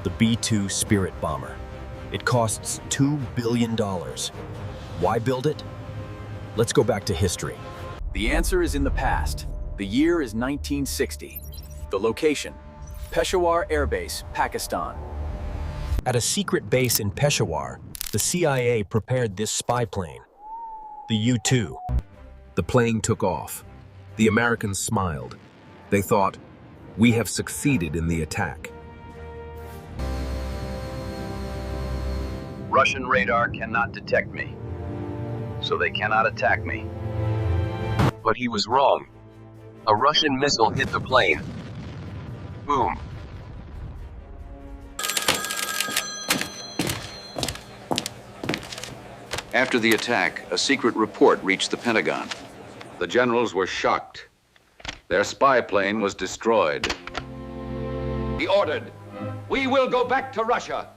The B-2 Spirit bomber. It costs $2 billion. Why build it? Let's go back to history. The answer is in the past. The year is 1960. The location, Peshawar Air Base, Pakistan. At a secret base in Peshawar, the CIA prepared this spy plane, the U-2. The plane took off. The Americans smiled. They thought, "We have succeeded in the attack." Russian radar cannot detect me, so they cannot attack me. But he was wrong. A Russian missile hit the plane. Boom. After the attack, a secret report reached the Pentagon. The generals were shocked. Their spy plane was destroyed. He ordered, "We will go back to Russia,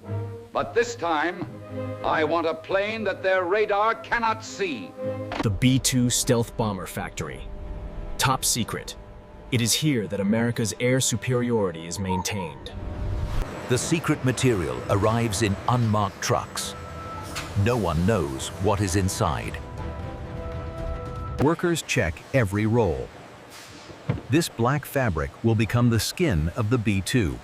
but this time, I want a plane that their radar cannot see." The B-2 stealth bomber factory. Top secret. It is here that America's air superiority is maintained. The secret material arrives in unmarked trucks. No one knows what is inside. Workers check every roll. This black fabric will become the skin of the B-2.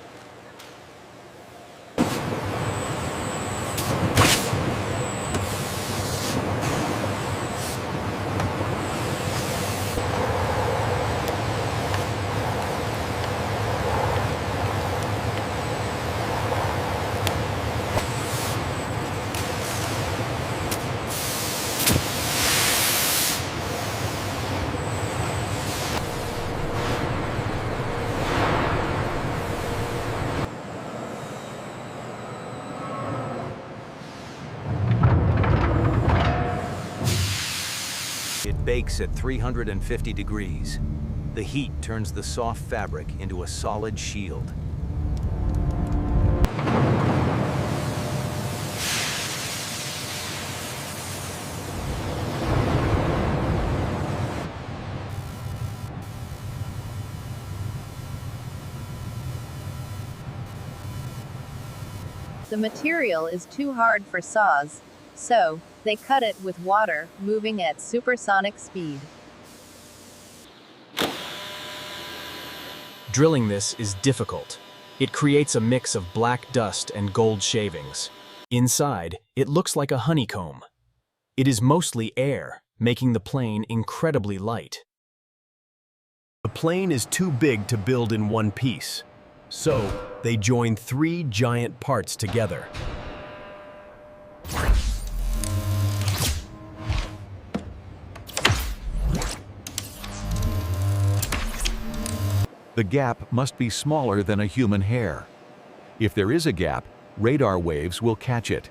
It bakes at 350 degrees. The heat turns the soft fabric into a solid shield. The material is too hard for saws, so they cut it with water, moving at supersonic speed. Drilling this is difficult. It creates a mix of black dust and gold shavings. Inside, it looks like a honeycomb. It is mostly air, making the plane incredibly light. The plane is too big to build in one piece, so they join three giant parts together. The gap must be smaller than a human hair. If there is a gap, radar waves will catch it.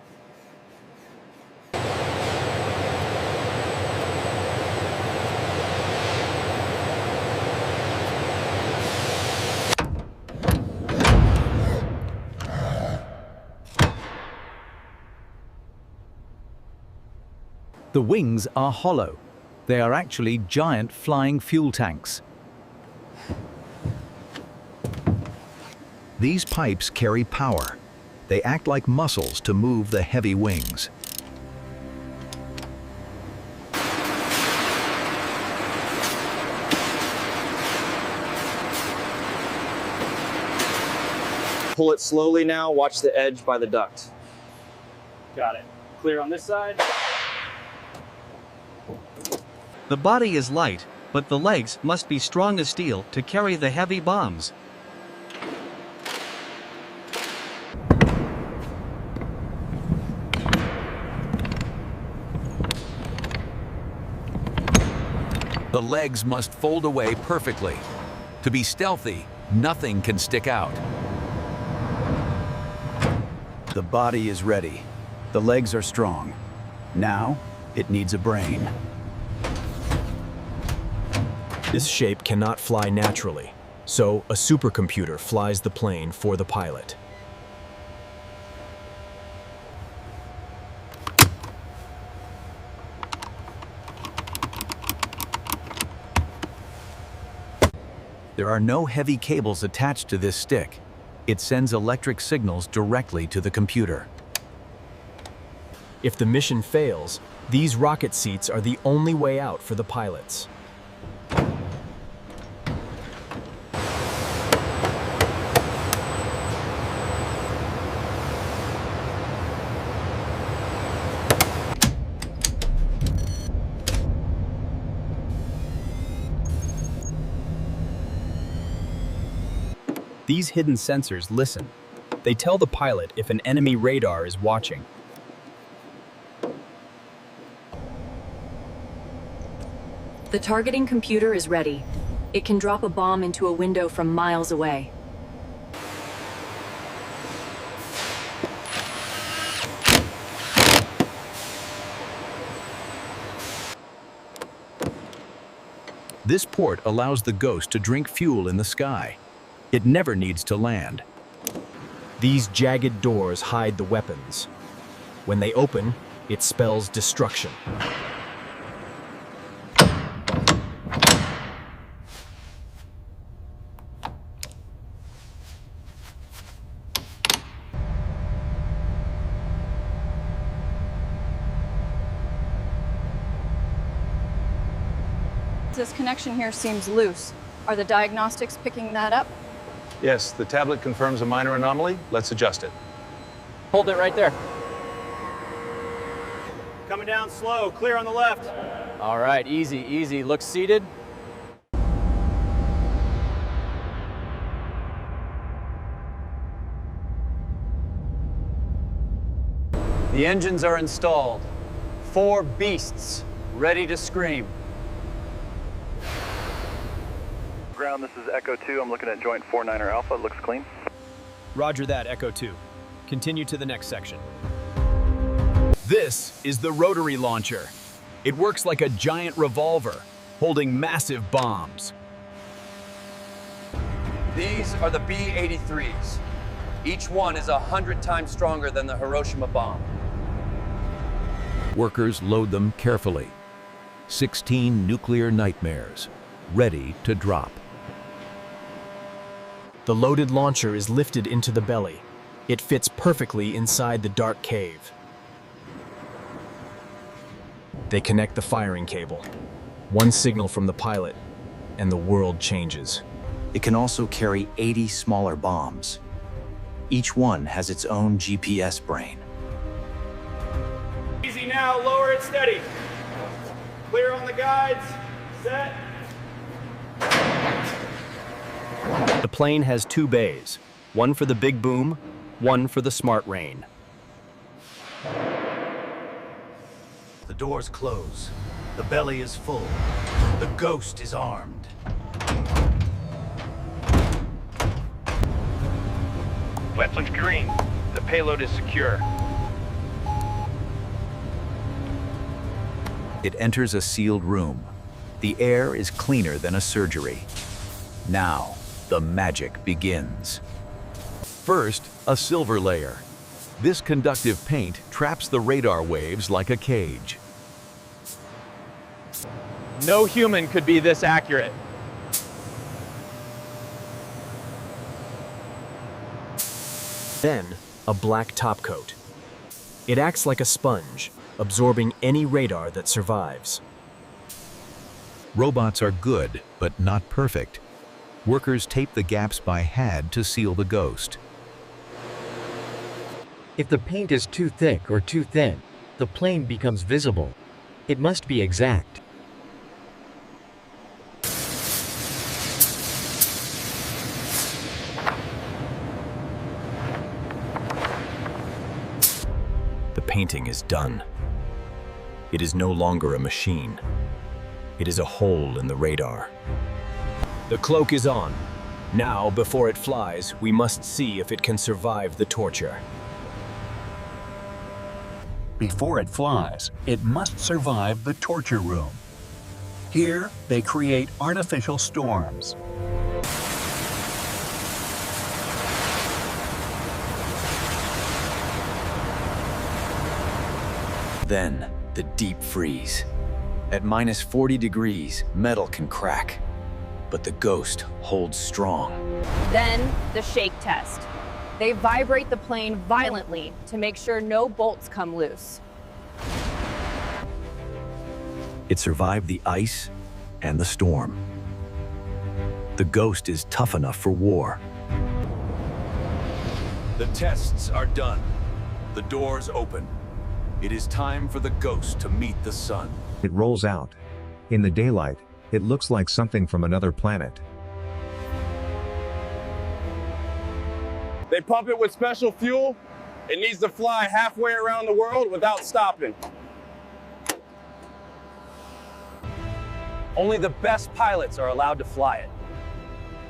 The wings are hollow. They are actually giant flying fuel tanks. These pipes carry power. They act like muscles to move the heavy wings. Pull it slowly now, watch the edge by the duct. Got it. Clear on this side. The body is light, but the legs must be strong as steel to carry the heavy bombs. The legs must fold away perfectly. To be stealthy, nothing can stick out. The body is ready. The legs are strong. Now, it needs a brain. This shape cannot fly naturally, so a supercomputer flies the plane for the pilot. There are no heavy cables attached to this stick. It sends electric signals directly to the computer. If the mission fails, these rocket seats are the only way out for the pilots. These hidden sensors listen. They tell the pilot if an enemy radar is watching. The targeting computer is ready. It can drop a bomb into a window from miles away. This port allows the Ghost to drink fuel in the sky. It never needs to land. These jagged doors hide the weapons. When they open, it spells destruction. This connection here seems loose. Are the diagnostics picking that up? Yes, the tablet confirms a minor anomaly. Let's adjust it. Hold it right there. Coming down slow, clear on the left. All right, easy, easy. Look seated. The engines are installed. 4 beasts ready to scream. Ground, this is Echo 2. I'm looking at joint 49er Alpha. Looks clean. Roger that, Echo 2. Continue to the next section. This is the rotary launcher. It works like a giant revolver, holding massive bombs. These are the B-83s. Each one is 100 times stronger than the Hiroshima bomb. Workers load them carefully. 16 nuclear nightmares, ready to drop. The loaded launcher is lifted into the belly. It fits perfectly inside the dark cave. They connect the firing cable. One signal from the pilot, and the world changes. It can also carry 80 smaller bombs. Each one has its own GPS brain. Easy now, lower it steady. Clear on the guides. Set. The plane has 2 bays, one for the big boom, one for the smart rain. The doors close. The belly is full. The Ghost is armed. Weapons green. The payload is secure. It enters a sealed room. The air is cleaner than a surgery. Now, the magic begins. First, a silver layer. This conductive paint traps the radar waves like a cage. No human could be this accurate. Then, a black top coat. It acts like a sponge, absorbing any radar that survives. Robots are good, but not perfect. Workers tape the gaps by hand to seal the Ghost. If the paint is too thick or too thin, the plane becomes visible. It must be exact. The painting is done. It is no longer a machine. It is a hole in the radar. The cloak is on. Now, before it flies, we must see if it can survive the torture. Before it flies, it must survive the torture room. Here, they create artificial storms. Then, the deep freeze. At minus 40 degrees, metal can crack. But the Ghost holds strong. Then, the shake test. They vibrate the plane violently to make sure no bolts come loose. It survived the ice and the storm. The Ghost is tough enough for war. The tests are done. The doors open. It is time for the Ghost to meet the sun. It rolls out. In the daylight, it looks like something from another planet. They pump it with special fuel. It needs to fly halfway around the world without stopping. Only the best pilots are allowed to fly it.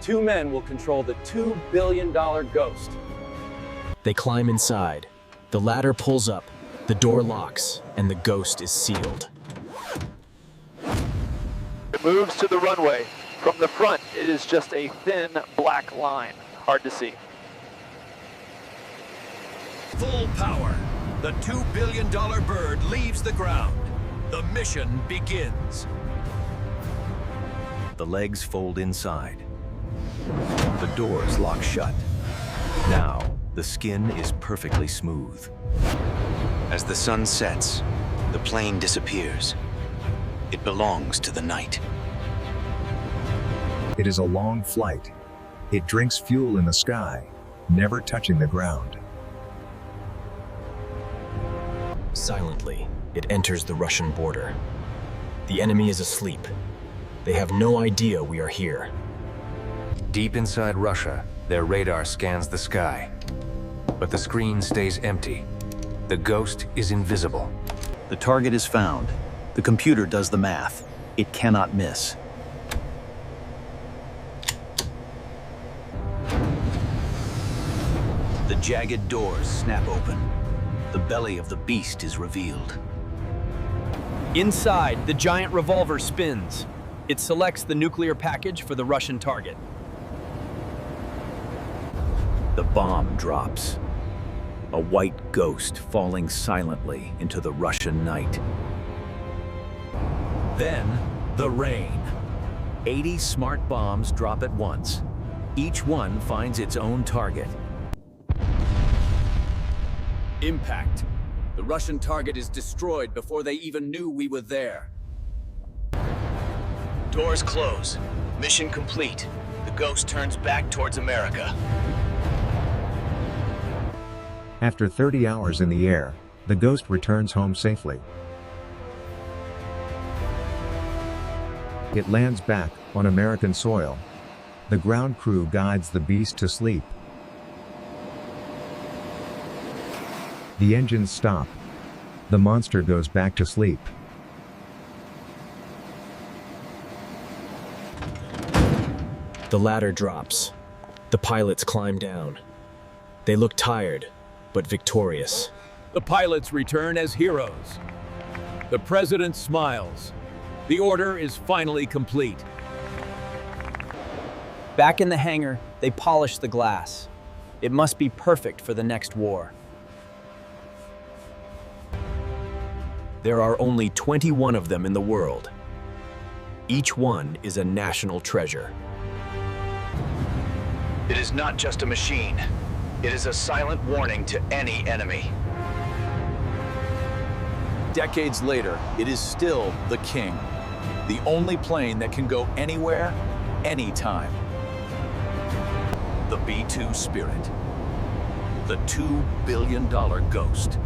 2 men will control the $2 billion Ghost. They climb inside. The ladder pulls up, the door locks, and the Ghost is sealed. It moves to the runway. From the front, it is just a thin black line. Hard to see. Full power. The $2 billion bird leaves the ground. The mission begins. The legs fold inside. The doors lock shut. Now, the skin is perfectly smooth. As the sun sets, the plane disappears. It belongs to the night. It is a long flight. It drinks fuel in the sky, never touching the ground. Silently, it enters the Russian border. The enemy is asleep. They have no idea we are here. Deep inside Russia, their radar scans the sky. But the screen stays empty. The Ghost is invisible. The target is found. The computer does the math. It cannot miss. The jagged doors snap open. The belly of the beast is revealed. Inside, the giant revolver spins. It selects the nuclear package for the Russian target. The bomb drops. A white ghost falling silently into the Russian night. Then, the rain. 80 smart bombs drop at once. Each one finds its own target. Impact. The Russian target is destroyed before they even knew we were there. Doors close. Mission complete. The Ghost turns back towards America. After 30 hours in the air, the Ghost returns home safely. It lands back on American soil. The ground crew guides the beast to sleep. The engines stop. The monster goes back to sleep. The ladder drops. The pilots climb down. They look tired, but victorious. The pilots return as heroes. The president smiles. The order is finally complete. Back in the hangar, they polish the glass. It must be perfect for the next war. There are only 21 of them in the world. Each one is a national treasure. It is not just a machine. It is a silent warning to any enemy. Decades later, it is still the King. The only plane that can go anywhere, anytime. The B-2 Spirit. The $2 billion Ghost.